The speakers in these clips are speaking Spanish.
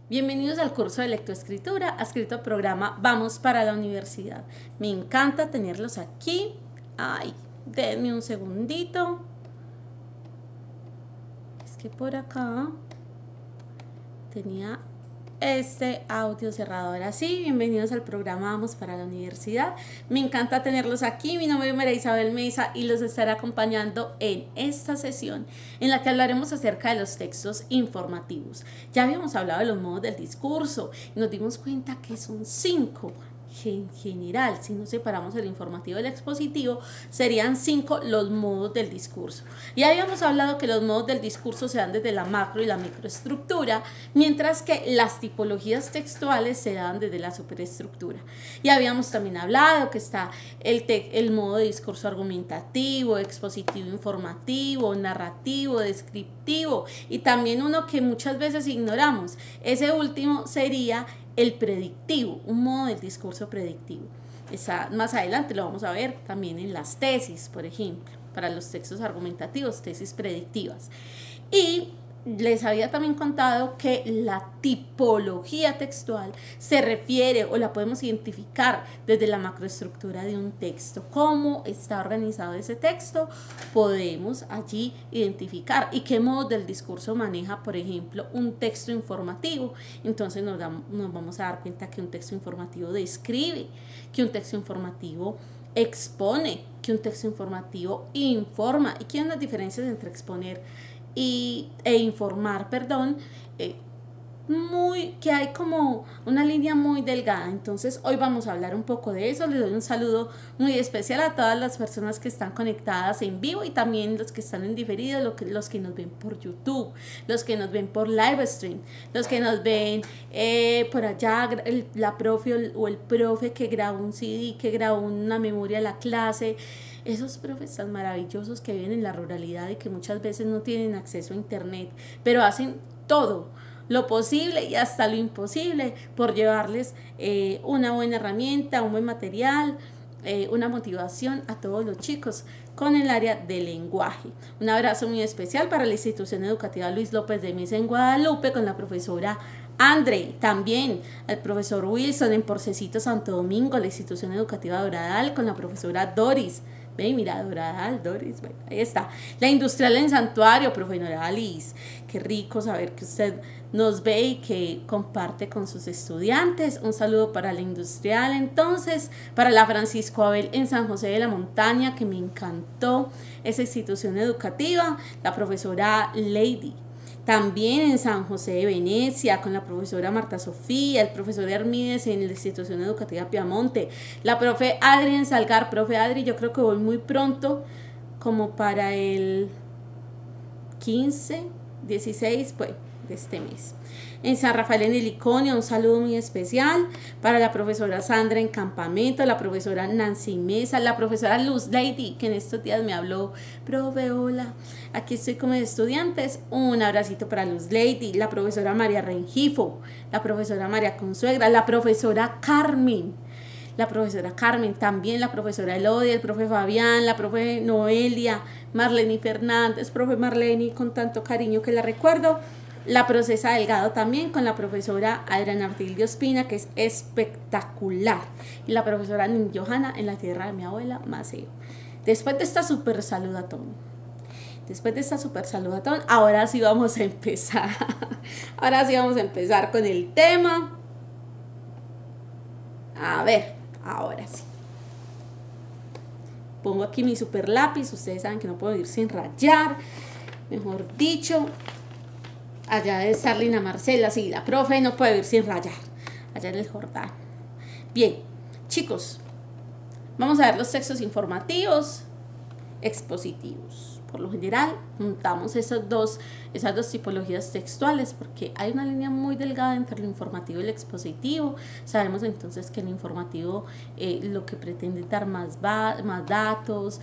Bienvenidos al curso de lectoescritura, adscrito al programa Vamos para la Universidad. Me encanta tenerlos aquí. Ay, denme un segundito. Es que por acá tenía este audio cerrado. Ahora sí, bienvenidos al programa Vamos para la Universidad. Me encanta tenerlos aquí. Mi nombre es María Isabel Mesa y los estaré acompañando en esta sesión en la que hablaremos acerca de los textos informativos. Ya habíamos hablado de los modos del discurso y nos dimos cuenta que son 5. En general, si nos separamos el informativo del expositivo, serían 5 los modos del discurso. Y habíamos hablado que los modos del discurso se dan desde la macro y la microestructura, mientras que las tipologías textuales se dan desde la superestructura. Y habíamos también hablado que está el modo de discurso argumentativo, expositivo informativo, narrativo, descriptivo, y también uno que muchas veces ignoramos. Ese último sería el predictivo, un modo del discurso predictivo. Más adelante lo vamos a ver también en las tesis, por ejemplo, para los textos argumentativos, tesis predictivas. Y les había también contado que la tipología textual se refiere o la podemos identificar desde la macroestructura de un texto. Cómo está organizado ese texto, podemos allí identificar y qué modo del discurso maneja, por ejemplo, un texto informativo. Entonces nos vamos a dar cuenta que un texto informativo describe, que un texto informativo expone, que un texto informativo informa. ¿Y qué son las diferencias entre exponer e informar, que hay como una línea muy delgada? Entonces hoy vamos a hablar un poco de eso. Les doy un saludo muy especial a todas las personas que están conectadas en vivo y también los que están en diferido, los que nos ven por YouTube, los que nos ven por live stream, los que nos ven por allá, la profe o el profe que grabó un CD, que grabó una memoria de la clase. Esos profes tan maravillosos que viven en la ruralidad y que muchas veces no tienen acceso a internet, pero hacen todo lo posible y hasta lo imposible por llevarles una buena herramienta, un buen material, una motivación a todos los chicos con el área del lenguaje. Un abrazo muy especial para la institución educativa Luis López de Mesa en Guadalupe, con la profesora André, también al profesor Wilson en Porcecito Santo Domingo, la institución educativa Doradal, con la profesora Doris. Ve, mira, Doradal, Doris, bueno, ahí está. La industrial en Santuario, profe Noralis. Qué rico saber que usted nos ve y que comparte con sus estudiantes. Un saludo para la industrial, entonces, para la Francisco Abel en San José de la Montaña, que me encantó esa institución educativa, la profesora Lady. También en San José de Venecia, con la profesora Marta Sofía, el profesor Hermídez en la institución educativa Piamonte, la profe Adri en Salgar. Profe Adri, yo creo que voy muy pronto, como para el 15, 16, pues, de este mes. En San Rafael en el Iconio, un saludo muy especial para la profesora Sandra en Campamento, la profesora Nancy Mesa, la profesora Luz Lady, que en estos días me habló: profe, hola, aquí estoy con mis estudiantes. Un abracito para Luz Lady, la profesora María Rengifo, la profesora María Consuegra, la profesora Carmen, también la profesora Elodia, el profe Fabián, la profe Noelia, Marlene Fernández, profe Marlene, con tanto cariño que la recuerdo. La procesa Delgado también, con la profesora Adriana Artilio Ospina, que es espectacular. Y la profesora Johanna en la tierra de mi abuela, Maceo. Después de esta super saludatón, ahora sí vamos a empezar. Ahora sí vamos a empezar con el tema. A ver, ahora sí. Pongo aquí mi super lápiz. Ustedes saben que no puedo ir sin rayar. Mejor dicho, allá de Sarlina Marcela, sí, la profe no puede ir sin rayar, allá en el Jordán. Bien, chicos, vamos a ver los textos informativos, expositivos. Por lo general, juntamos esas dos tipologías textuales porque hay una línea muy delgada entre lo informativo y el expositivo. Sabemos entonces que el informativo lo que pretende dar más datos.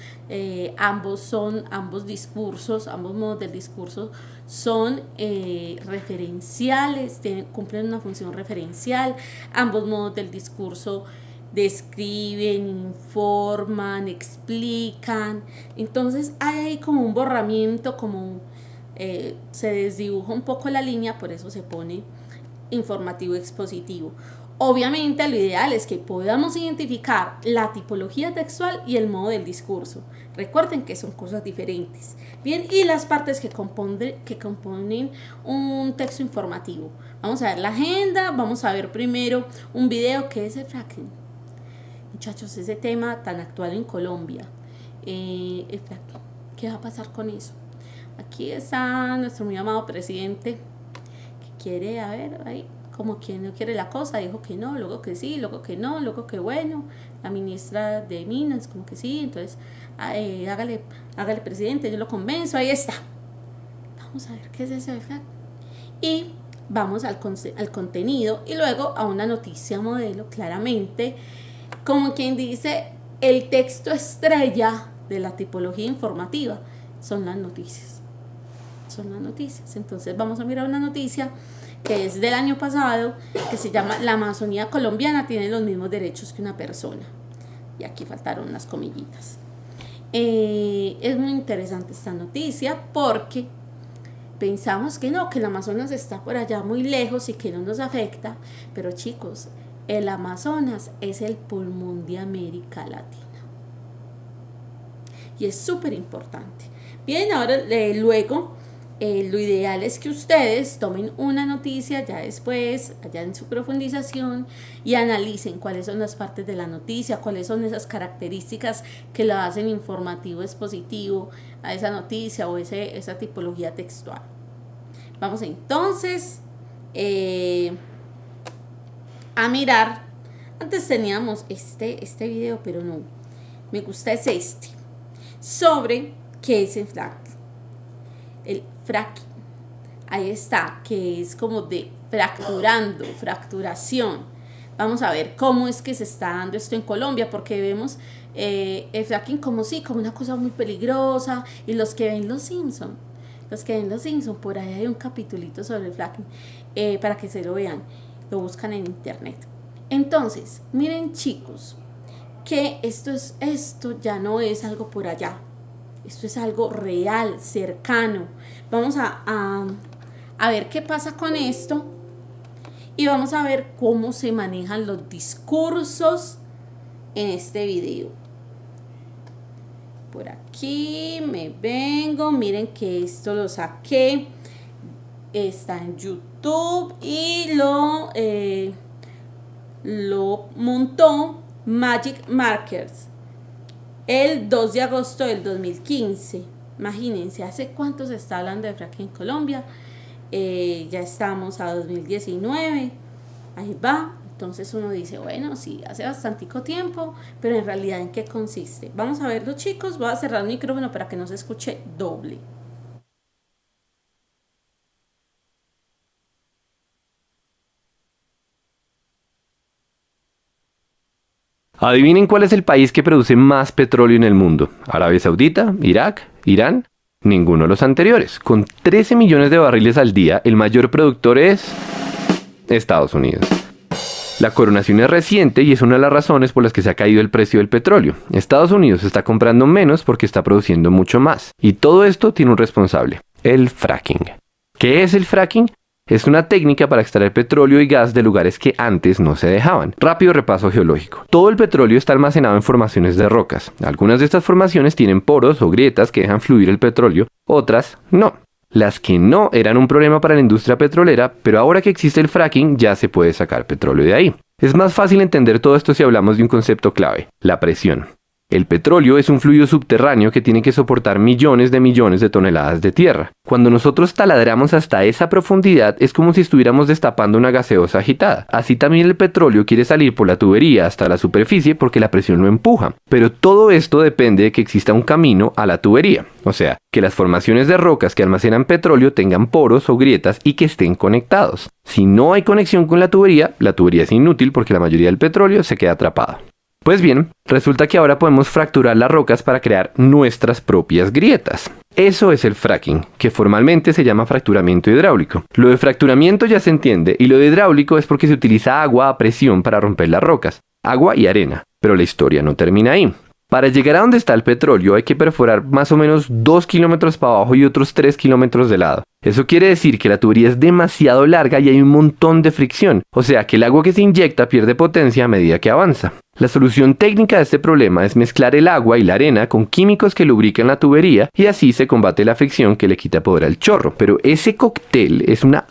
Ambos modos del discurso son referenciales, cumplen una función referencial. Ambos modos del discurso describen, informan, explican. Entonces hay ahí como un borramiento, se desdibuja un poco la línea, por eso se pone informativo expositivo. Obviamente lo ideal es que podamos identificar la tipología textual y el modo del discurso. Recuerden que son cosas diferentes. Bien, y las partes que componen un texto informativo. Vamos a ver la agenda, vamos a ver primero un video que es el fracking. Muchachos, ese tema tan actual en Colombia. El fracking. ¿Qué va a pasar con eso? Aquí está nuestro muy amado presidente que quiere, a ver, ahí, como quien no quiere la cosa, dijo que no, luego que sí, luego que no, luego que bueno. La ministra de Minas, como que sí, entonces hágale presidente, yo lo convenzo, ahí está. Vamos a ver qué es eso de fracking. Y vamos al contenido y luego a una noticia modelo, claramente, como quien dice, el texto estrella de la tipología informativa son las noticias. Entonces vamos a mirar una noticia que es del año pasado, que se llama La Amazonía colombiana tiene los mismos derechos que una persona. Y aquí faltaron unas comillitas. Es muy interesante esta noticia porque pensamos que no, que el Amazonas está por allá muy lejos y que no nos afecta, pero chicos, el Amazonas es el pulmón de América Latina y es súper importante. Bien, ahora luego lo ideal es que ustedes tomen una noticia ya después, allá en su profundización, y analicen cuáles son las partes de la noticia, cuáles son esas características que la hacen informativo, expositivo a esa noticia o esa tipología textual. Vamos entonces a mirar. Antes teníamos este video, pero no, me gusta es este, sobre qué es el fracking. El fracking, ahí está, que es como de fracturación. Vamos a ver cómo es que se está dando esto en Colombia, porque vemos el fracking como una cosa muy peligrosa. Y los que ven Los Simpson, por ahí hay un capitulito sobre el fracking, para que se lo vean, lo buscan en internet. Entonces, miren chicos, que esto ya no es algo por allá. Esto es algo real, cercano. Vamos a ver qué pasa con esto y vamos a ver cómo se manejan los discursos en este video. Por aquí me vengo, miren que esto lo saqué, está en YouTube y lo montó Magic Markers el 2 de agosto del 2015. Imagínense, ¿hace cuánto se está hablando de fracking en Colombia? Ya estamos a 2019, ahí va. Entonces uno dice, bueno, sí, hace bastantico tiempo, pero en realidad, ¿en qué consiste? Vamos a verlo, chicos. Voy a cerrar el micrófono para que no se escuche doble. Adivinen cuál es el país que produce más petróleo en el mundo. ¿Arabia Saudita? ¿Irak? ¿Irán? Ninguno de los anteriores. Con 13 millones de barriles al día, el mayor productor es Estados Unidos. La coronación es reciente y es una de las razones por las que se ha caído el precio del petróleo. Estados Unidos está comprando menos porque está produciendo mucho más. Y todo esto tiene un responsable: el fracking. ¿Qué es el fracking? Es una técnica para extraer petróleo y gas de lugares que antes no se dejaban. Rápido repaso geológico. Todo el petróleo está almacenado en formaciones de rocas. Algunas de estas formaciones tienen poros o grietas que dejan fluir el petróleo, otras no. Las que no eran un problema para la industria petrolera, pero ahora que existe el fracking ya se puede sacar petróleo de ahí. Es más fácil entender todo esto si hablamos de un concepto clave: la presión. El petróleo es un fluido subterráneo que tiene que soportar millones de toneladas de tierra. Cuando nosotros taladramos hasta esa profundidad, es como si estuviéramos destapando una gaseosa agitada. Así también el petróleo quiere salir por la tubería hasta la superficie porque la presión lo empuja. Pero todo esto depende de que exista un camino a la tubería. O sea, que las formaciones de rocas que almacenan petróleo tengan poros o grietas y que estén conectados. Si no hay conexión con la tubería es inútil porque la mayoría del petróleo se queda atrapado. Pues bien, resulta que ahora podemos fracturar las rocas para crear nuestras propias grietas. Eso es el fracking, que formalmente se llama fracturamiento hidráulico. Lo de fracturamiento ya se entiende, y lo de hidráulico es porque se utiliza agua a presión para romper las rocas, agua y arena. Pero la historia no termina ahí. Para llegar a donde está el petróleo hay que perforar más o menos 2 kilómetros para abajo y otros 3 kilómetros de lado. Eso quiere decir que la tubería es demasiado larga y hay un montón de fricción, o sea que el agua que se inyecta pierde potencia a medida que avanza. La solución técnica de este problema es mezclar el agua y la arena con químicos que lubrican la tubería y así se combate la fricción que le quita poder al chorro. Pero ese cóctel es una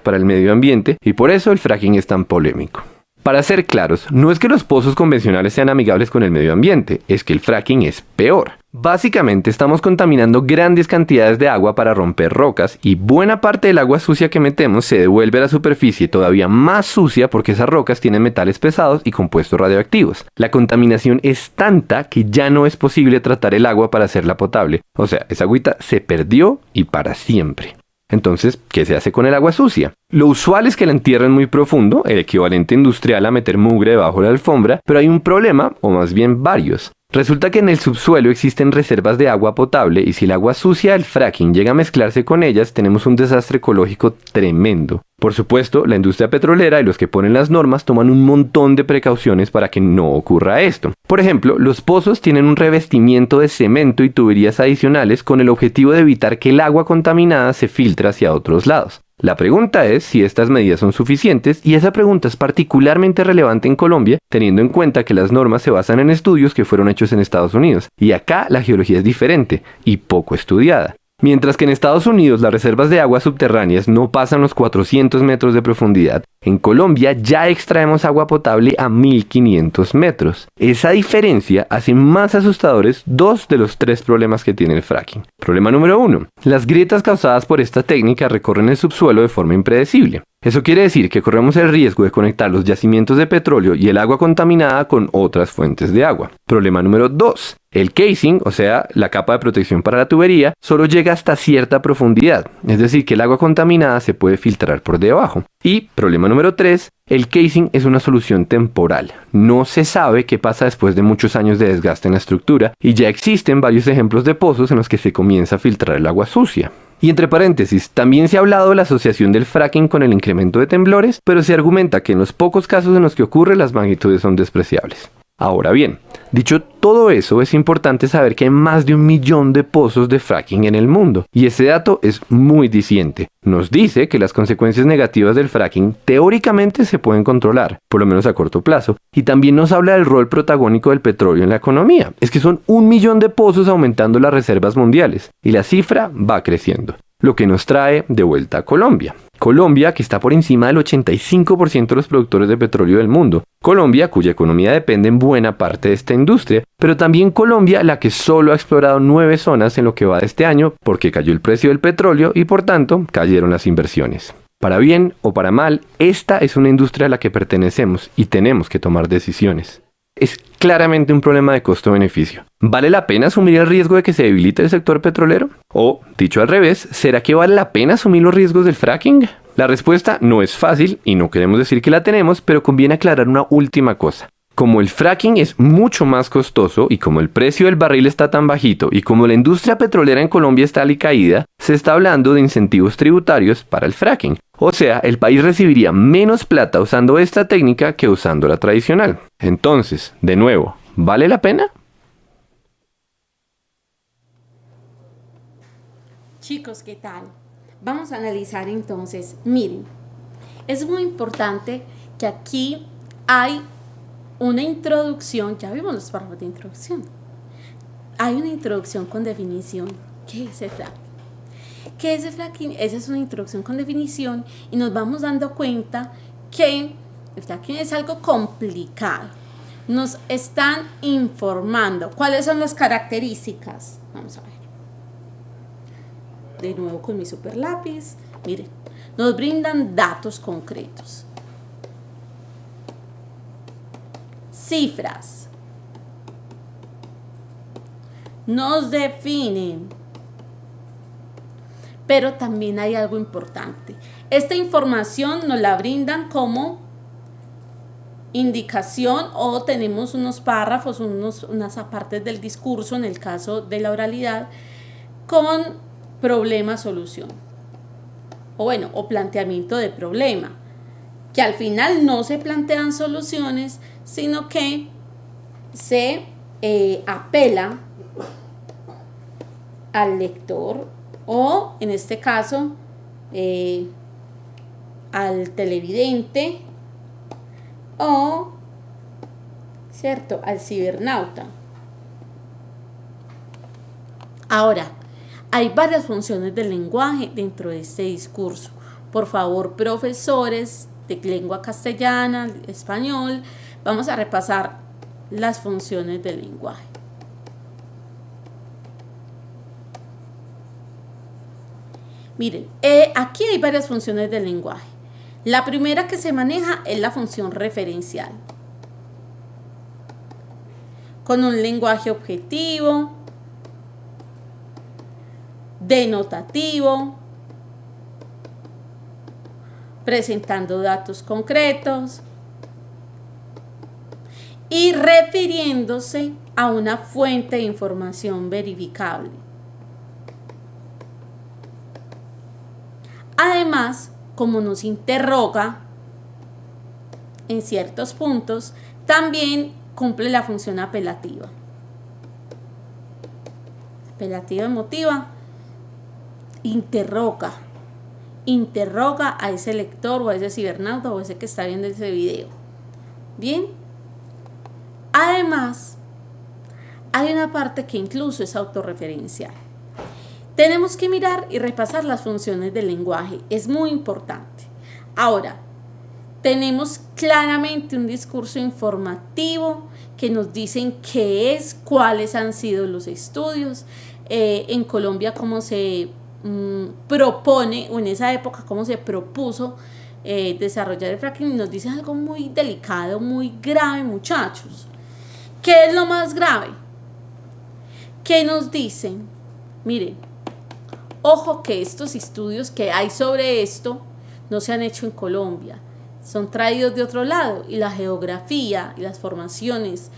para el medio ambiente y por eso el fracking es tan polémico. Para ser claros, no es que los pozos convencionales sean amigables con el medio ambiente, es que el fracking es peor. Básicamente estamos contaminando grandes cantidades de agua para romper rocas y buena parte del agua sucia que metemos se devuelve a la superficie todavía más sucia porque esas rocas tienen metales pesados y compuestos radioactivos. La contaminación es tanta que ya no es posible tratar el agua para hacerla potable. O sea, esa agüita se perdió y para siempre. Entonces, ¿qué se hace con el agua sucia? Lo usual es que la entierren muy profundo, el equivalente industrial a meter mugre debajo de la alfombra, pero hay un problema, o más bien varios. Resulta que en el subsuelo existen reservas de agua potable y si el agua sucia del fracking llega a mezclarse con ellas, tenemos un desastre ecológico tremendo. Por supuesto, la industria petrolera y los que ponen las normas toman un montón de precauciones para que no ocurra esto. Por ejemplo, los pozos tienen un revestimiento de cemento y tuberías adicionales con el objetivo de evitar que el agua contaminada se filtre hacia otros lados. La pregunta es si estas medidas son suficientes y esa pregunta es particularmente relevante en Colombia, teniendo en cuenta que las normas se basan en estudios que fueron hechos en Estados Unidos y acá la geología es diferente y poco estudiada. Mientras que en Estados Unidos las reservas de aguas subterráneas no pasan los 400 metros de profundidad, en Colombia ya extraemos agua potable a 1500 metros. Esa diferencia hace más asustadores dos de los tres problemas que tiene el fracking. Problema número 1. Las grietas causadas por esta técnica recorren el subsuelo de forma impredecible. Eso quiere decir que corremos el riesgo de conectar los yacimientos de petróleo y el agua contaminada con otras fuentes de agua. Problema número 2. El casing, o sea, la capa de protección para la tubería, solo llega hasta cierta profundidad, es decir, que el agua contaminada se puede filtrar por debajo. Y problema número 3, el casing es una solución temporal. No se sabe qué pasa después de muchos años de desgaste en la estructura y ya existen varios ejemplos de pozos en los que se comienza a filtrar el agua sucia. Y entre paréntesis, también se ha hablado de la asociación del fracking con el incremento de temblores, pero se argumenta que en los pocos casos en los que ocurre las magnitudes son despreciables. Ahora bien, dicho todo eso, es importante saber que hay más de 1 millón de pozos de fracking en el mundo, y ese dato es muy diciente. Nos dice que las consecuencias negativas del fracking teóricamente se pueden controlar, por lo menos a corto plazo, y también nos habla del rol protagónico del petróleo en la economía. Es que son 1 millón de pozos aumentando las reservas mundiales, y la cifra va creciendo. Lo que nos trae de vuelta a Colombia. Colombia, que está por encima del 85% de los productores de petróleo del mundo. Colombia, cuya economía depende en buena parte de esta industria, pero también Colombia, la que solo ha explorado 9 zonas en lo que va de este año porque cayó el precio del petróleo y por tanto cayeron las inversiones. Para bien o para mal, esta es una industria a la que pertenecemos y tenemos que tomar decisiones. Es claramente un problema de costo-beneficio. ¿Vale la pena asumir el riesgo de que se debilite el sector petrolero? O, dicho al revés, ¿será que vale la pena asumir los riesgos del fracking? La respuesta no es fácil y no queremos decir que la tenemos, pero conviene aclarar una última cosa. Como el fracking es mucho más costoso y como el precio del barril está tan bajito y como la industria petrolera en Colombia está alicaída, se está hablando de incentivos tributarios para el fracking. O sea, el país recibiría menos plata usando esta técnica que usando la tradicional. Entonces, de nuevo, ¿vale la pena? Chicos, ¿qué tal? Vamos a analizar entonces. Miren, es muy importante que aquí hay una introducción, ya vimos los párrafos de introducción. Hay una introducción con definición. ¿Qué es el fracking? ¿Qué es el fracking? Esa es una introducción con definición y nos vamos dando cuenta que el fracking es algo complicado. Nos están informando cuáles son las características. Vamos a ver. De nuevo con mi super lápiz. Miren, nos brindan datos concretos. Cifras. Nos definen. Pero también hay algo importante. Esta información nos la brindan como indicación o tenemos unos párrafos, unas partes del discurso en el caso de la oralidad con problema-solución. O planteamiento de problema. Que al final no se plantean soluciones, sino que se apela al lector o en este caso al televidente o, ¿cierto?, al cibernauta. Ahora, hay varias funciones del lenguaje dentro de este discurso. Por favor, profesores de lengua castellana, español, vamos a repasar las funciones del lenguaje. Miren, aquí hay varias funciones del lenguaje. La primera que se maneja es la función referencial. Con un lenguaje objetivo, denotativo, presentando datos concretos y refiriéndose a una fuente de información verificable. Además, como nos interroga en ciertos puntos, también cumple la función apelativa. Apelativa emotiva, interroga a ese lector o a ese cibernauta o a ese que está viendo ese video. Bien. Además, hay una parte que incluso es autorreferencial. Tenemos que mirar y repasar las funciones del lenguaje. Es muy importante. Ahora, tenemos claramente un discurso informativo que nos dicen qué es, cuáles han sido los estudios. En Colombia, cómo se propone, o en esa época, cómo se propuso desarrollar el fracking. Nos dicen algo muy delicado, muy grave, muchachos. ¿Qué es lo más grave? ¿Qué nos dicen? Miren, ojo que estos estudios que hay sobre esto no se han hecho en Colombia, son traídos de otro lado y la geografía y las formaciones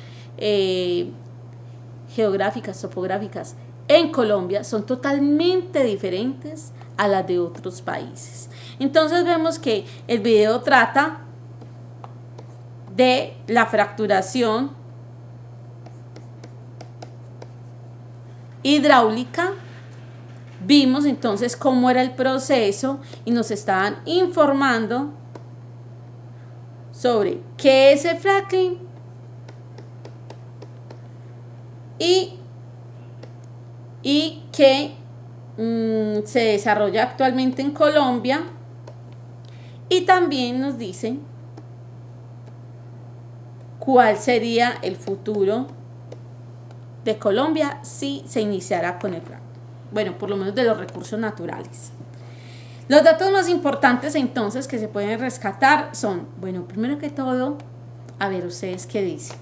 geográficas, topográficas en Colombia son totalmente diferentes a las de otros países. Entonces vemos que el video trata de la fracturación hidráulica. Vimos entonces cómo era el proceso y nos estaban informando sobre qué es el fracking y que se desarrolla actualmente en Colombia, y también nos dicen cuál sería el futuro de Colombia si se iniciara con el fracking. Bueno, por lo menos de los recursos naturales. Los datos más importantes entonces que se pueden rescatar son, bueno, primero que todo, a ver, ¿ustedes qué dicen?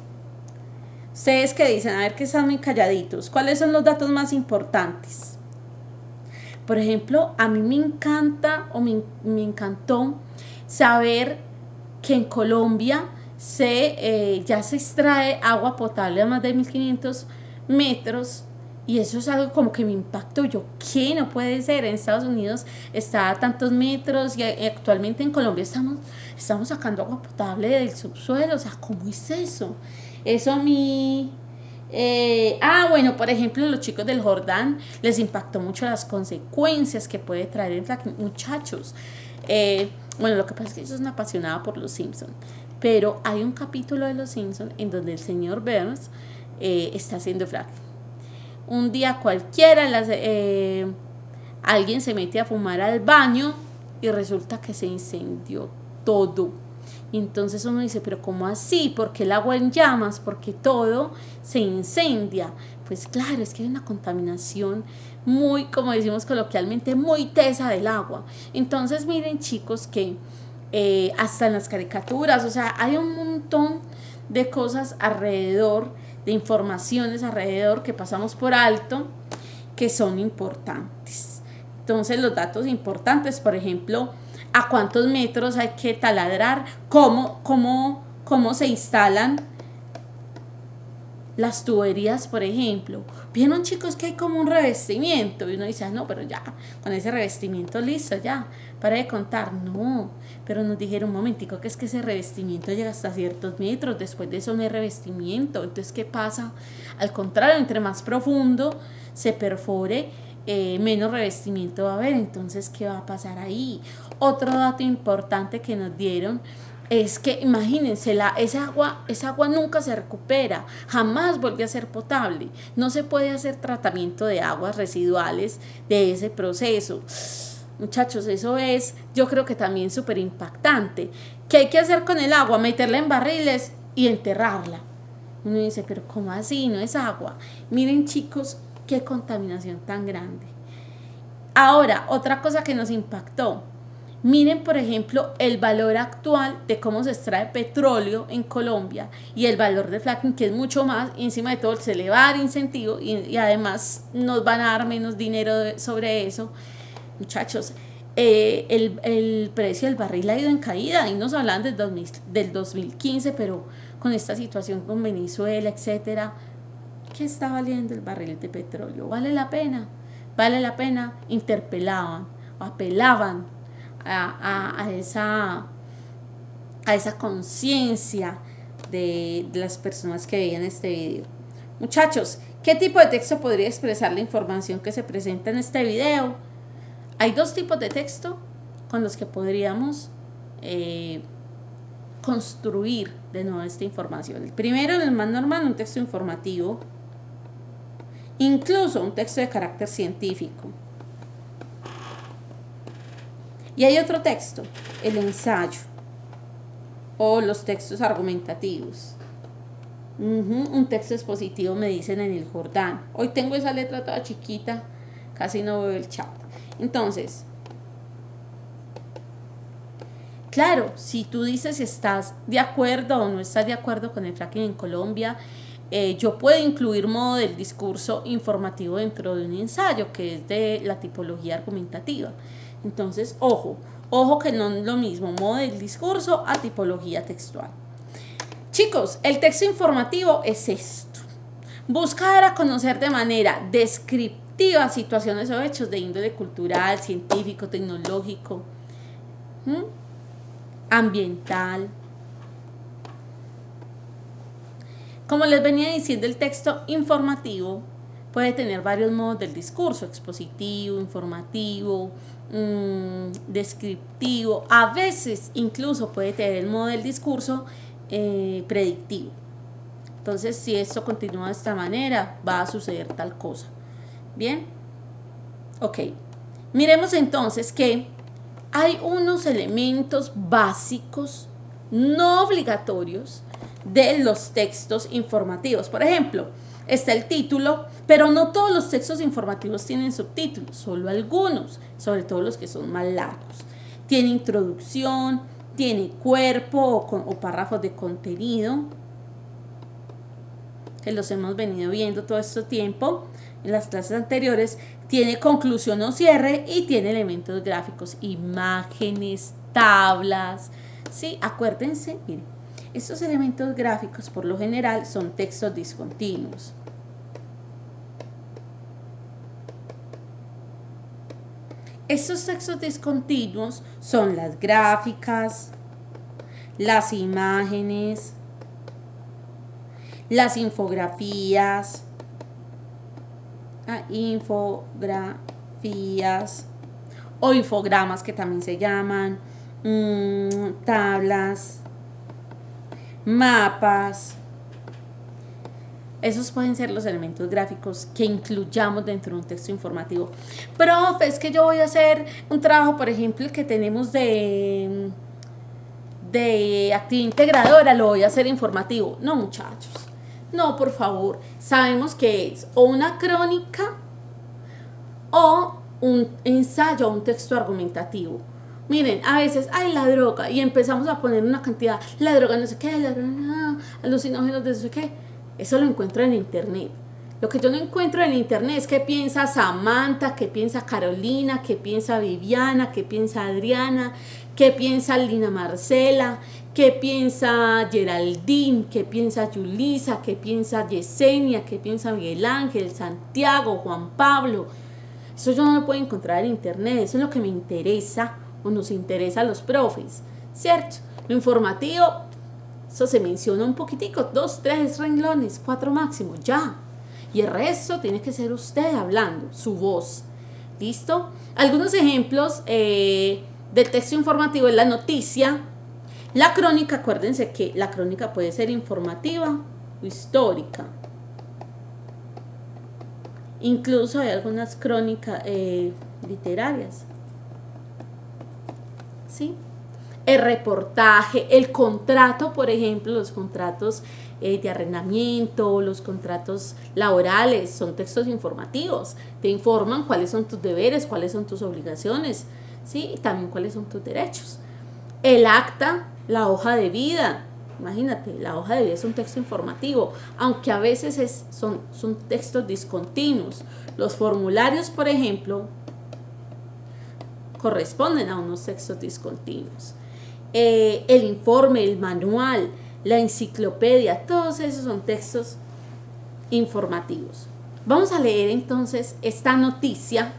Ustedes qué dicen, a ver, que están muy calladitos. ¿Cuáles son los datos más importantes? Por ejemplo, a mí me encanta o me encantó saber que en Colombia ya se extrae agua potable a más de 1500 metros. Y eso es algo como que me impactó. Yo, ¿qué? No puede ser. En Estados Unidos está a tantos metros y actualmente en Colombia estamos sacando agua potable del subsuelo. O sea, ¿cómo es eso? Eso a mí... bueno, por ejemplo, los chicos del Jordán les impactó mucho las consecuencias que puede traer el fracking. Muchachos, bueno, lo que pasa es que yo soy una apasionada por Los Simpsons, pero hay un capítulo de Los Simpsons en donde el señor Burns está haciendo fracking. Un día cualquiera alguien se mete a fumar al baño y resulta que se incendió todo. Y entonces uno dice, pero ¿cómo así? ¿Por qué el agua en llamas? ¿Por qué todo se incendia? Pues claro, es que hay una contaminación muy, como decimos coloquialmente, muy tesa del agua. Entonces miren, chicos, que hasta en las caricaturas, o sea, hay un montón de cosas alrededor, de informaciones alrededor que pasamos por alto, que son importantes. Entonces los datos importantes, por ejemplo, a cuántos metros hay que taladrar, cómo se instalan las tuberías, por ejemplo. Vieron, chicos, que hay como un revestimiento y uno dice, no, pero ya, con ese revestimiento listo, ya, para de contar. No, pero nos dijeron un momentico que es que ese revestimiento llega hasta ciertos metros, después de eso no hay revestimiento. Entonces, ¿qué pasa? Al contrario, entre más profundo se perfore, menos revestimiento va a haber. Entonces, ¿qué va a pasar ahí? Otro dato importante que nos dieron es que imagínense, esa agua nunca se recupera, jamás vuelve a ser potable. No se puede hacer tratamiento de aguas residuales de ese proceso. Muchachos, eso es, yo creo que también súper impactante. ¿Qué hay que hacer con el agua? Meterla en barriles y enterrarla. Uno dice, pero ¿cómo así? No es agua. Miren, chicos, qué contaminación tan grande. Ahora, otra cosa que nos impactó. Miren, por ejemplo, el valor actual de cómo se extrae petróleo en Colombia y el valor de fracking, que es mucho más, y encima de todo se le va a dar incentivo y además nos van a dar menos dinero sobre eso. Muchachos, el precio del barril ha ido en caída y nos hablan del 2015, pero con esta situación con Venezuela, etcétera, ¿qué está valiendo el barril de petróleo? ¿Vale la pena? ¿Vale la pena? Interpelaban, apelaban a esa conciencia de las personas que veían este video. Muchachos, ¿qué tipo de texto podría expresar la información que se presenta en este video? Hay dos tipos de texto con los que podríamos construir de nuevo esta información. El primero, el más normal, un texto informativo, incluso un texto de carácter científico. Y hay otro texto, el ensayo o los textos argumentativos. Un texto expositivo, me dicen en el Jordán. Hoy tengo esa letra toda chiquita, casi no veo el chat. Entonces, claro, si tú dices si estás de acuerdo o no estás de acuerdo con el fracking en Colombia, yo puedo incluir modo del discurso informativo dentro de un ensayo, que es de la tipología argumentativa. Entonces, ojo que no es lo mismo modo del discurso a tipología textual. Chicos, el texto informativo es esto. Busca dar a conocer de manera descriptiva situaciones o hechos de índole cultural, científico, tecnológico, ambiental. Como les venía diciendo, el texto informativo puede tener varios modos del discurso: expositivo, informativo, descriptivo. A veces incluso puede tener el modo del discurso predictivo. Entonces, si esto continúa de esta manera, va a suceder tal cosa. Bien, ok. Miremos entonces que hay unos elementos básicos no obligatorios de los textos informativos. Por ejemplo, está el título, pero no todos los textos informativos tienen subtítulos, solo algunos, sobre todo los que son más largos. Tiene introducción, tiene cuerpo o párrafos de contenido, que los hemos venido viendo todo este tiempo en las clases anteriores. Tiene conclusión o cierre y tiene elementos gráficos, imágenes, tablas. Sí, acuérdense, miren, estos elementos gráficos por lo general son textos discontinuos. Estos textos discontinuos son las gráficas, las imágenes, las infografías, o infogramas, que también se llaman, tablas, mapas. Esos pueden ser los elementos gráficos que incluyamos dentro de un texto informativo. Profe, es que yo voy a hacer un trabajo, por ejemplo, el que tenemos de actividad integradora, lo voy a hacer informativo. No, muchachos, no, por favor. Sabemos que es o una crónica o un ensayo o un texto argumentativo. Miren, a veces, hay la droga, y empezamos a poner una cantidad, la droga no sé qué, la droga, alucinógenos de no sé qué. Eso lo encuentro en internet. Lo que yo no encuentro en internet es qué piensa Samantha, qué piensa Carolina, qué piensa Viviana, qué piensa Adriana, qué piensa Lina Marcela, qué piensa Geraldine, qué piensa Yulisa, qué piensa Yesenia, qué piensa Miguel Ángel, Santiago, Juan Pablo. Eso yo no lo puedo encontrar en internet, eso es lo que me interesa o nos interesa a los profes, ¿cierto? Lo informativo, eso se menciona un poquitico, 2, 3 renglones, 4 máximo, ya. Y el resto tiene que ser usted hablando, su voz. ¿Listo? Algunos ejemplos del texto informativo es la noticia. La crónica, acuérdense que la crónica puede ser informativa o histórica. Incluso hay algunas crónicas literarias. ¿Sí? El reportaje, el contrato, por ejemplo, los contratos de arrendamiento, los contratos laborales, son textos informativos. Te informan cuáles son tus deberes, cuáles son tus obligaciones, ¿sí? Y también cuáles son tus derechos. El acta, la hoja de vida. Imagínate, la hoja de vida es un texto informativo, aunque a veces son textos discontinuos. Los formularios, por ejemplo, corresponden a unos textos discontinuos. El informe, el manual, la enciclopedia, todos esos son textos informativos. Vamos a leer entonces esta noticia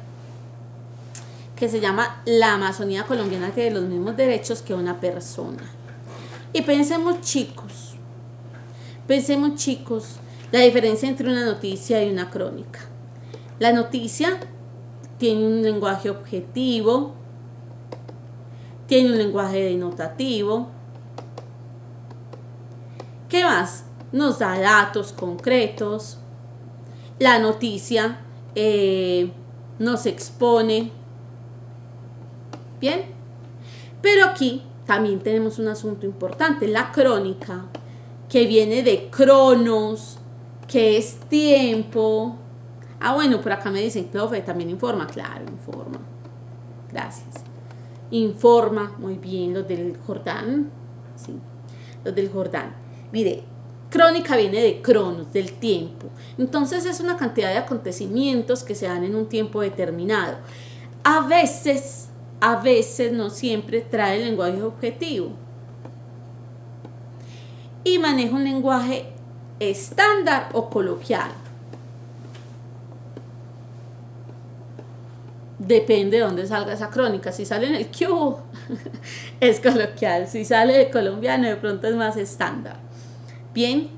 que se llama La Amazonía colombiana tiene los mismos derechos que una persona. Y pensemos chicos, la diferencia entre una noticia y una crónica. La noticia tiene un lenguaje objetivo, tiene un lenguaje denotativo. ¿Qué más? Nos da datos concretos. La noticia nos expone. Bien, pero aquí también tenemos un asunto importante. La crónica, que viene de cronos, que es tiempo. Ah, bueno, por acá me dicen, profe, también informa. Claro, informa. Gracias. Informa, muy bien, los del Jordán. Sí, los del Jordán. Mire, crónica viene de cronos, del tiempo. Entonces es una cantidad de acontecimientos que se dan en un tiempo determinado. A veces, no siempre trae el lenguaje objetivo. Y maneja un lenguaje estándar o coloquial. Depende de dónde salga esa crónica. Si sale en el Q, es coloquial. Si sale de colombiano, de pronto es más estándar. Bien,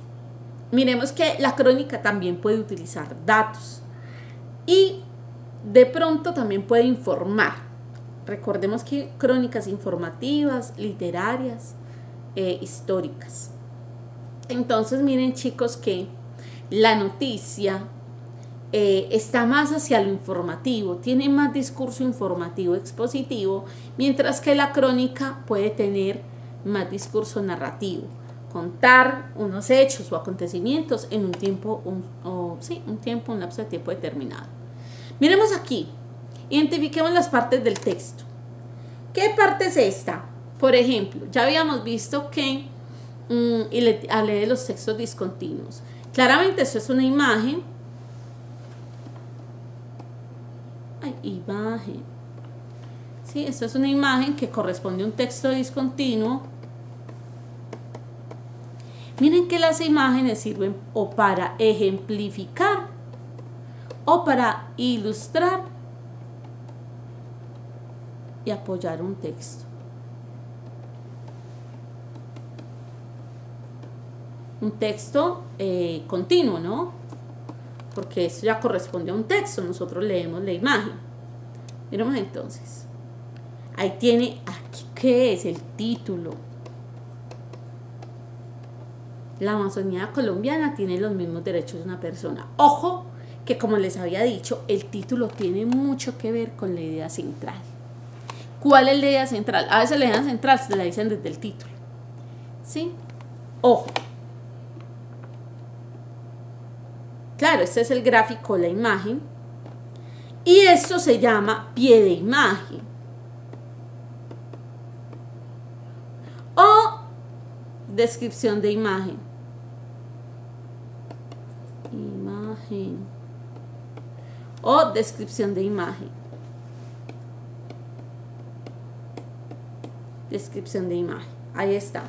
miremos que la crónica también puede utilizar datos. Y de pronto también puede informar. Recordemos que hay crónicas informativas, literarias, históricas. Entonces miren chicos que la noticia está más hacia lo informativo, tiene más discurso informativo expositivo, mientras que la crónica puede tener más discurso narrativo, contar unos hechos o acontecimientos en un tiempo, un lapso de tiempo determinado. Miremos aquí, identifiquemos las partes del texto. ¿Qué parte es esta? Por ejemplo, ya habíamos visto que, y le hablé de los textos discontinuos. Claramente esto es una imagen. Imagen. Sí, esto es una imagen que corresponde a un texto discontinuo. Miren que las imágenes sirven o para ejemplificar o para ilustrar y apoyar un texto. Un texto continuo, ¿no? Porque eso ya corresponde a un texto, nosotros leemos la imagen. Miremos entonces. Ahí tiene, aquí, ¿qué es? El título. La Amazonía colombiana tiene los mismos derechos de una persona. Ojo, que como les había dicho, el título tiene mucho que ver con la idea central. ¿Cuál es la idea central? A veces la idea central se la dicen desde el título. ¿Sí? Ojo. Claro, este es el gráfico, la imagen. Y esto se llama pie de imagen. O descripción de imagen. Imagen. imagen o descripción de imagen. Descripción de imagen. Ahí está.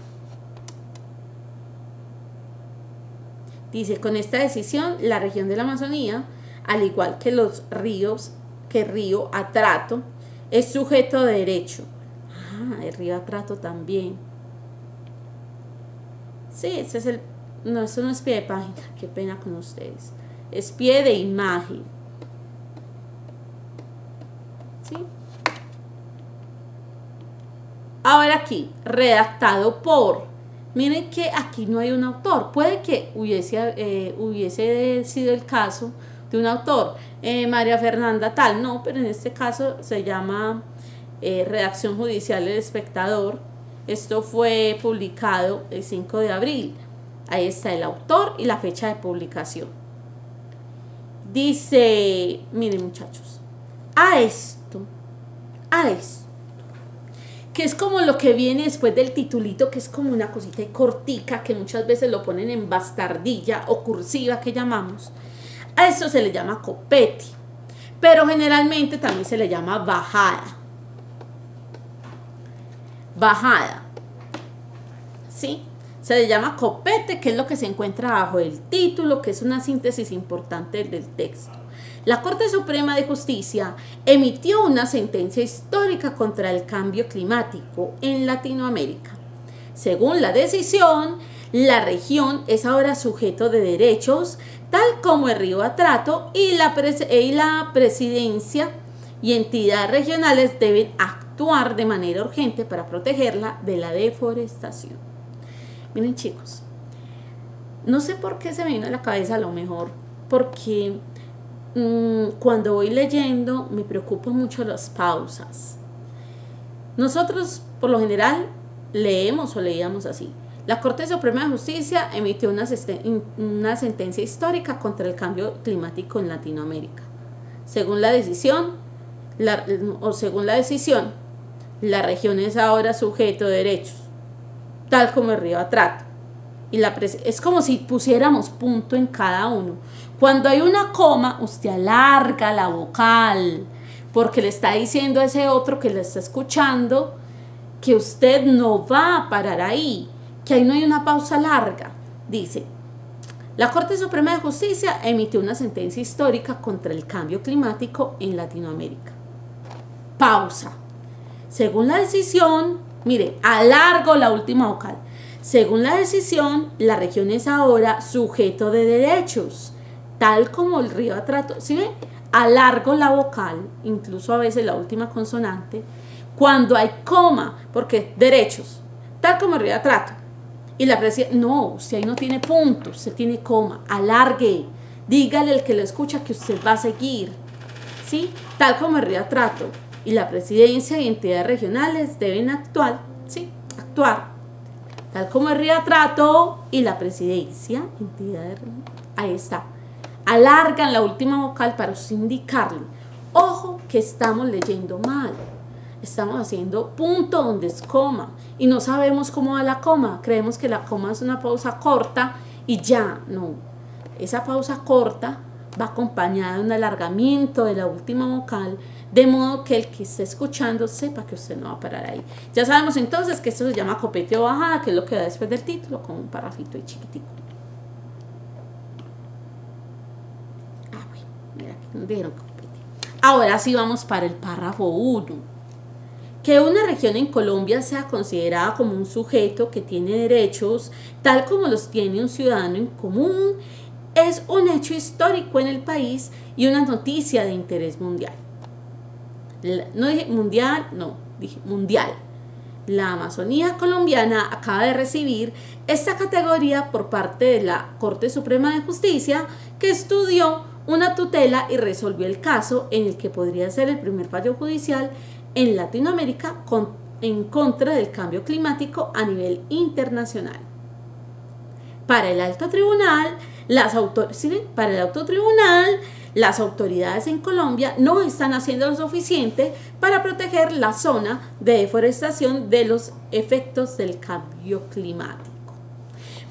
Dice, con esta decisión, la región de la Amazonía, al igual que los ríos, que el río Atrato, es sujeto de derecho. Ah, el río Atrato también. Sí, ese es el... No, eso no es pie de página. Qué pena con ustedes. Es pie de imagen. ¿Sí? Ahora aquí, redactado por... Miren que aquí no hay un autor. Puede que hubiese sido el caso de un autor. María Fernanda tal, no, pero en este caso se llama Redacción Judicial del Espectador. Esto fue publicado el 5 de abril. Ahí está el autor y la fecha de publicación. Dice, miren muchachos, a esto, que es como lo que viene después del titulito, que es como una cosita cortica, que muchas veces lo ponen en bastardilla o cursiva que llamamos. A eso se le llama copete, pero generalmente también se le llama bajada. Bajada, ¿sí? Se le llama copete, que es lo que se encuentra bajo el título, que es una síntesis importante del texto. La Corte Suprema de Justicia emitió una sentencia histórica contra el cambio climático en Latinoamérica. Según la decisión, la región es ahora sujeto de derechos, tal como el río Atrato, y la presidencia y entidades regionales deben actuar de manera urgente para protegerla de la deforestación. Miren chicos, no sé por qué se me vino a la cabeza, a lo mejor porque cuando voy leyendo me preocupan mucho las pausas. Nosotros por lo general leemos o leíamos así: la Corte Suprema de Justicia emitió una sentencia histórica contra el cambio climático en Latinoamérica. Según la decisión, la región es ahora sujeto de derechos, tal como el río Atrato. Y es como si pusiéramos punto en cada uno. Cuando hay una coma, usted alarga la vocal, porque le está diciendo a ese otro que le está escuchando que usted no va a parar ahí, que ahí no hay una pausa larga. Dice, la Corte Suprema de Justicia emitió una sentencia histórica contra el cambio climático en Latinoamérica. Pausa. Según la decisión, mire, alargo la última vocal. Según la decisión, la región es ahora sujeto de derechos, tal como el río Atrato. ¿Sí ven? Alargo la vocal, incluso a veces la última consonante, cuando hay coma, porque derechos, tal como el río Atrato. Y la presidencia, no, si ahí no tiene punto, usted tiene coma, alargue, dígale al que lo escucha que usted va a seguir, ¿sí? Tal como el río Atrato. Y la presidencia y entidades regionales deben actuar, ¿sí? Actuar. Tal como el río Atrato y la presidencia, entidades, ahí está. Alargan la última vocal para indicarle, ojo que estamos leyendo mal, estamos haciendo punto donde es coma y no sabemos cómo va la coma, creemos que la coma es una pausa corta y ya, no, esa pausa corta va acompañada de un alargamiento de la última vocal, de modo que el que esté escuchando sepa que usted no va a parar ahí. Ya sabemos entonces que esto se llama copete o bajada, que es lo que va después del título, con un parrafito ahí chiquitico. Mira, aquí nos dijeron copete. Ahora sí vamos para el párrafo 1. Que una región en Colombia sea considerada como un sujeto que tiene derechos, tal como los tiene un ciudadano en común, es un hecho histórico en el país y una noticia de interés mundial. No dije mundial, no, dije mundial. La Amazonía colombiana acaba de recibir esta categoría por parte de la Corte Suprema de Justicia, que estudió una tutela y resolvió el caso en el que podría ser el primer fallo judicial en Latinoamérica en contra del cambio climático a nivel internacional. Para el alto tribunal, las autoridades en Colombia no están haciendo lo suficiente para proteger la zona de deforestación de los efectos del cambio climático.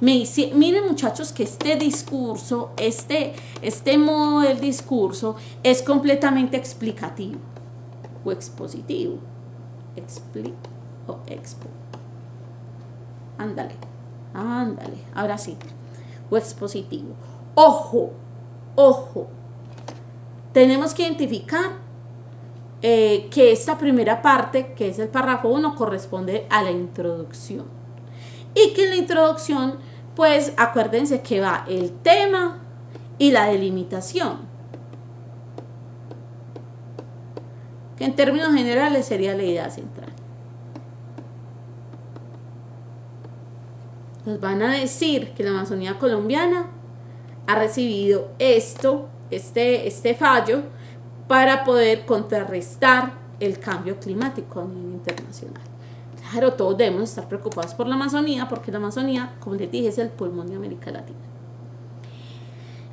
Miren muchachos que este discurso, este modo del discurso es completamente explicativo o expositivo. Ándale, ahora sí. O expositivo. Ojo, tenemos que identificar que esta primera parte, que es el párrafo 1, corresponde a la introducción. Y que en la introducción, pues acuérdense que va el tema y la delimitación, que en términos generales sería la idea central. Nos van a decir que la Amazonía colombiana ha recibido este fallo para poder contrarrestar el cambio climático a nivel internacional. Claro, todos debemos estar preocupados por la Amazonía, porque la Amazonía, como les dije, es el pulmón de América Latina.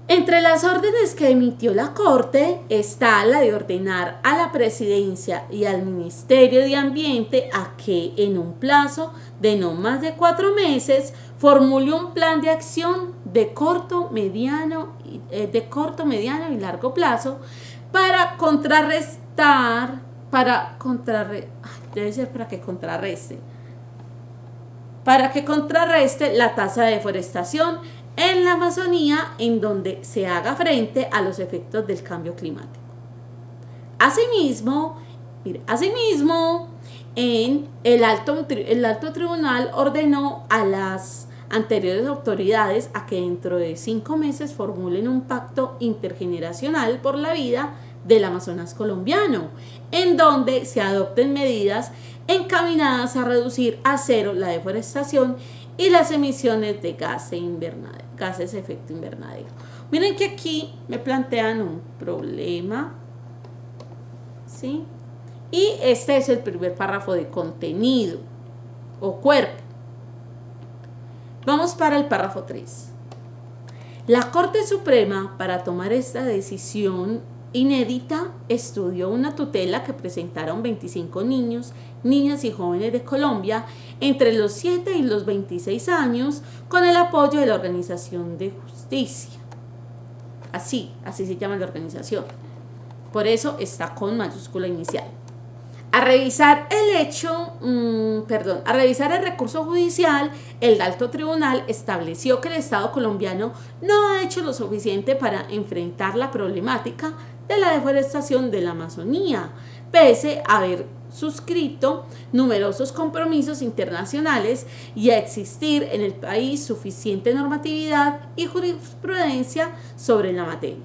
Entre las órdenes que emitió la Corte está la de ordenar a la Presidencia y al Ministerio de Ambiente a que en un plazo de no más de 4 meses formule un plan de acción de corto, mediano y largo plazo para contrarreste la tasa de deforestación en la Amazonía, en donde se haga frente a los efectos del cambio climático. Asimismo, el alto tribunal ordenó a las anteriores autoridades a que dentro de 5 meses formulen un pacto intergeneracional por la vida del Amazonas colombiano, en donde se adopten medidas encaminadas a reducir a cero la deforestación y las emisiones de gases de efecto invernadero. Miren que aquí me plantean un problema, ¿sí? Y este es el primer párrafo de contenido o cuerpo. Vamos para el párrafo 3. La Corte Suprema, para tomar esta decisión inédita, estudió una tutela que presentaron 25 niños, niñas y jóvenes de Colombia entre los 7 y los 26 años con el apoyo de la Organización de Justicia. Así se llama la organización. Por eso está con mayúscula inicial. A revisar el recurso judicial, el alto tribunal estableció que el Estado colombiano no ha hecho lo suficiente para enfrentar la problemática de la deforestación de la Amazonía, pese a haber suscrito numerosos compromisos internacionales y a existir en el país suficiente normatividad y jurisprudencia sobre la materia.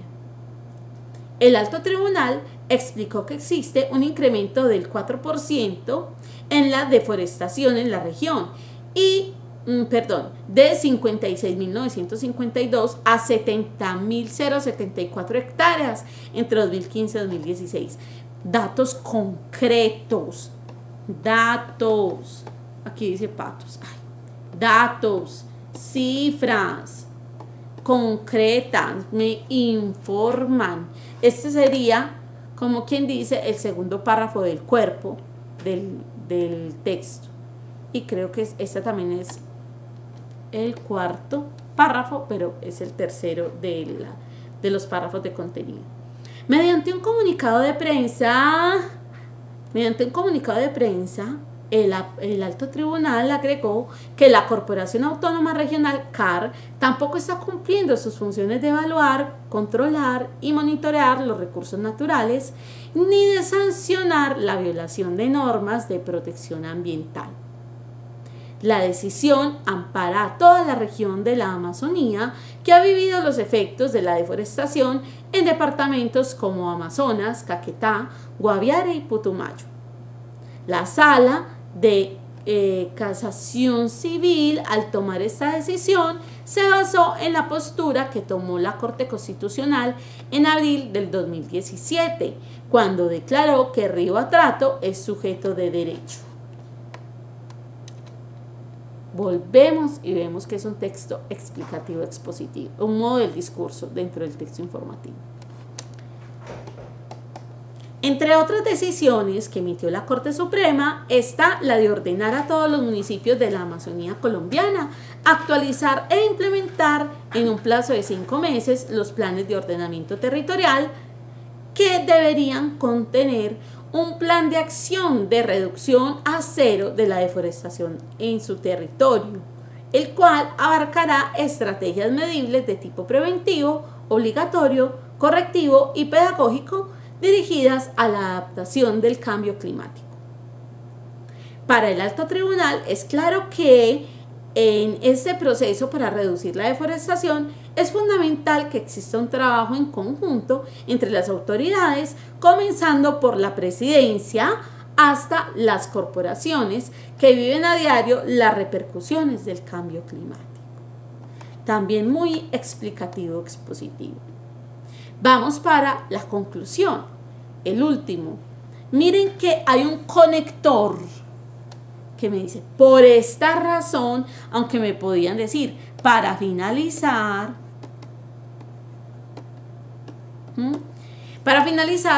El alto tribunal explicó que existe un incremento del 4% en la deforestación en la región de 56.952 a 70.074 hectáreas entre 2015 y 2016. Datos concretos, aquí dice patos, datos, cifras concretas, me informan. Este sería, como quien dice, el segundo párrafo del cuerpo del texto. Y creo que esta también es el cuarto párrafo, pero es el tercero de los párrafos de contenido. Mediante un comunicado de prensa, el alto tribunal agregó que la Corporación Autónoma Regional CAR tampoco está cumpliendo sus funciones de evaluar, controlar y monitorear los recursos naturales, ni de sancionar la violación de normas de protección ambiental. La decisión ampara a toda la región de la Amazonía que ha vivido los efectos de la deforestación en departamentos como Amazonas, Caquetá, Guaviare y Putumayo. La Sala de Casación Civil, al tomar esta decisión, se basó en la postura que tomó la Corte Constitucional en abril del 2017, cuando declaró que Río Atrato es sujeto de derecho. Volvemos y vemos que es un texto explicativo expositivo, un modo del discurso dentro del texto informativo. Entre otras decisiones que emitió la Corte Suprema está la de ordenar a todos los municipios de la Amazonía colombiana actualizar e implementar en un plazo de 5 meses los planes de ordenamiento territorial que deberían contener un plan de acción de reducción a cero de la deforestación en su territorio, el cual abarcará estrategias medibles de tipo preventivo, obligatorio, correctivo y pedagógico dirigidas a la adaptación del cambio climático. Para el Alto Tribunal es claro que en este proceso para reducir la deforestación es fundamental que exista un trabajo en conjunto entre las autoridades, comenzando por la presidencia hasta las corporaciones que viven a diario las repercusiones del cambio climático. También muy explicativo, expositivo. Vamos para la conclusión, el último. Miren que hay un conector que me dice, por esta razón, aunque me podían decir, para finalizar,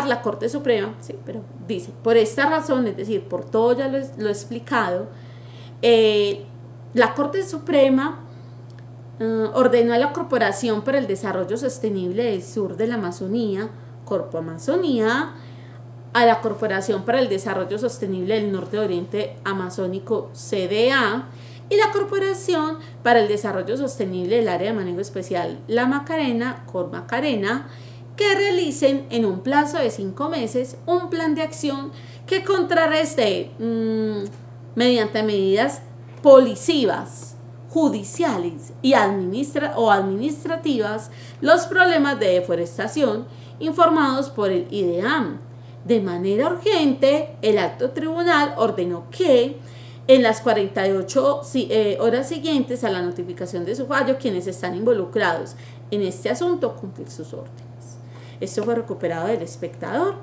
la Corte Suprema, sí, pero dice, por esta razón, es decir, por todo ya lo he explicado, la Corte Suprema ordenó a la Corporación para el Desarrollo Sostenible del Sur de la Amazonía, Corpo Amazonía, a la Corporación para el Desarrollo Sostenible del Norte Oriente Amazónico, CDA, y la Corporación para el Desarrollo Sostenible del Área de Manejo Especial, La Macarena, Cormacarena, que realicen en un plazo de 5 meses un plan de acción que contrarreste mediante medidas policivas, judiciales y administrativas los problemas de deforestación informados por el IDEAM. De manera urgente, el Alto Tribunal ordenó que en las 48 horas siguientes a la notificación de su fallo, quienes están involucrados en este asunto cumplir sus órdenes. Esto fue recuperado del Espectador.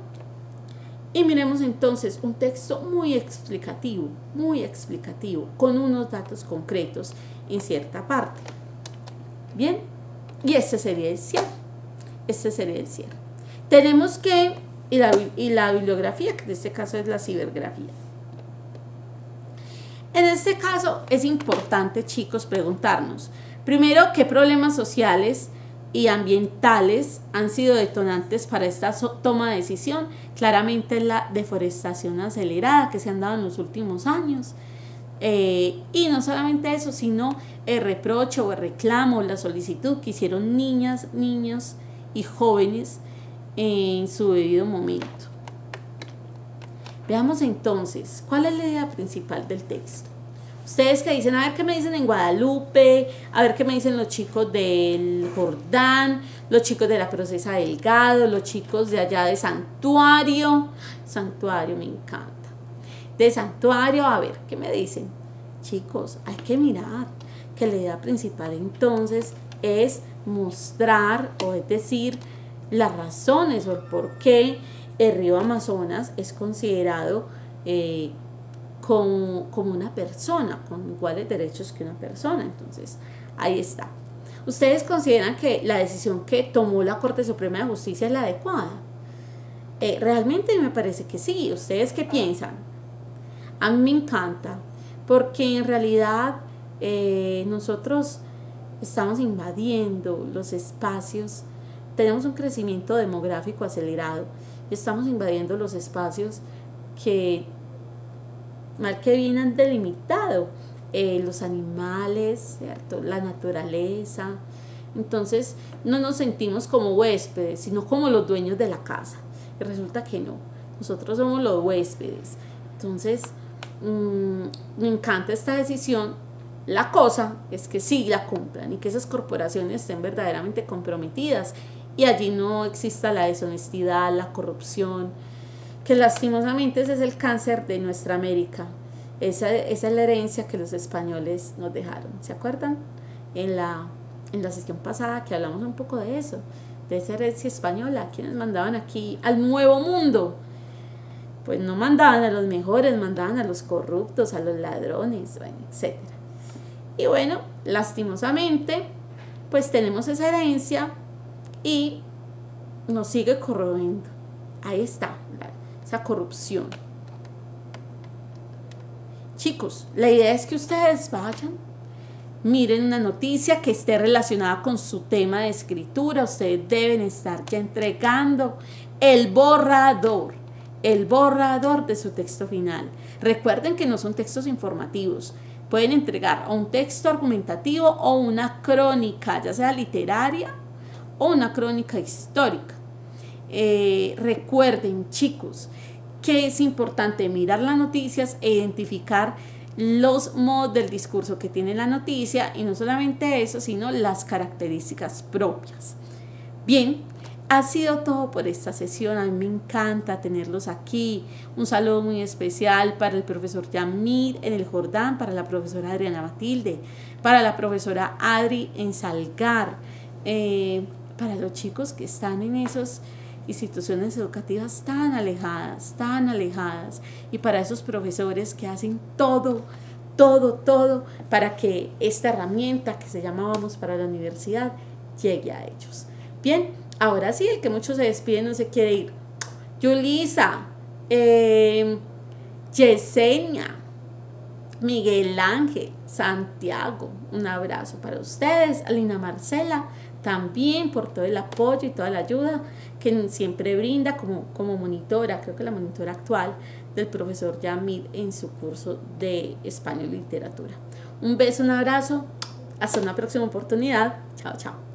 Y miremos entonces un texto muy explicativo, con unos datos concretos en cierta parte. Bien, y este sería el cierre. Tenemos que, y la bibliografía, que en este caso es la cibergrafía. En este caso es importante, chicos, preguntarnos, primero, ¿qué problemas sociales y ambientales han sido detonantes para esta toma de decisión? Claramente la deforestación acelerada que se han dado en los últimos años. Y no solamente eso, sino el reproche o el reclamo, la solicitud que hicieron niñas, niños y jóvenes en su debido momento. Veamos entonces, ¿cuál es la idea principal del texto? Ustedes que dicen, a ver qué me dicen en Guadalupe, a ver qué me dicen los chicos del Jordán, los chicos de la Procesa Delgado, los chicos de allá de Santuario. Santuario me encanta. De Santuario, a ver qué me dicen. Chicos, hay que mirar que la idea principal entonces es mostrar, o es decir, las razones o el por qué el río Amazonas es considerado como una persona, con iguales derechos que una persona. Entonces, ahí está. ¿Ustedes consideran que la decisión que tomó la Corte Suprema de Justicia es la adecuada? Realmente me parece que sí. ¿Ustedes qué piensan? A mí me encanta, porque en realidad nosotros estamos invadiendo los espacios, tenemos un crecimiento demográfico acelerado, y estamos invadiendo los espacios que mal que bien han delimitado los animales, ¿cierto? La naturaleza. Entonces no nos sentimos como huéspedes, sino como los dueños de la casa. Y resulta que no, nosotros somos los huéspedes. Entonces me encanta esta decisión. La cosa es que sí la cumplan y que esas corporaciones estén verdaderamente comprometidas y allí no exista la deshonestidad, la corrupción, que lastimosamente ese es el cáncer de nuestra América. Esa es la herencia que los españoles nos dejaron. ¿Se acuerdan? En la sesión pasada que hablamos un poco de eso, de esa herencia española, quienes mandaban aquí al nuevo mundo. Pues no mandaban a los mejores, mandaban a los corruptos, a los ladrones, bueno, etc. Y bueno, lastimosamente, pues tenemos esa herencia y nos sigue corroyendo. Ahí está. esa corrupción. Chicos, la idea es que ustedes vayan, miren una noticia que esté relacionada con su tema de escritura. Ustedes deben estar ya entregando el borrador de su texto final. Recuerden que no son textos informativos. Pueden entregar o un texto argumentativo o una crónica, ya sea literaria o una crónica histórica. Recuerden, chicos, que es importante mirar las noticias e identificar los modos del discurso que tiene la noticia, y no solamente eso, sino las características propias. Bien, ha sido todo por esta sesión. A mí me encanta tenerlos aquí. Un saludo muy especial para el profesor Yamir en el Jordán, para la profesora Adriana Matilde, para la profesora Adri en Salgar, para los chicos que están en esas instituciones educativas tan alejadas, y para esos profesores que hacen todo para que esta herramienta que se llama Vamos para la Universidad llegue a ellos. Bien, ahora sí, el que muchos se despiden no se quiere ir. Yulisa, Yesenia, Miguel Ángel, Santiago, un abrazo para ustedes. Alina Marcela, también por todo el apoyo y toda la ayuda que siempre brinda como monitora, creo que la monitora actual del profesor Yamir en su curso de Español y Literatura. Un beso, un abrazo, hasta una próxima oportunidad. Chao, chao.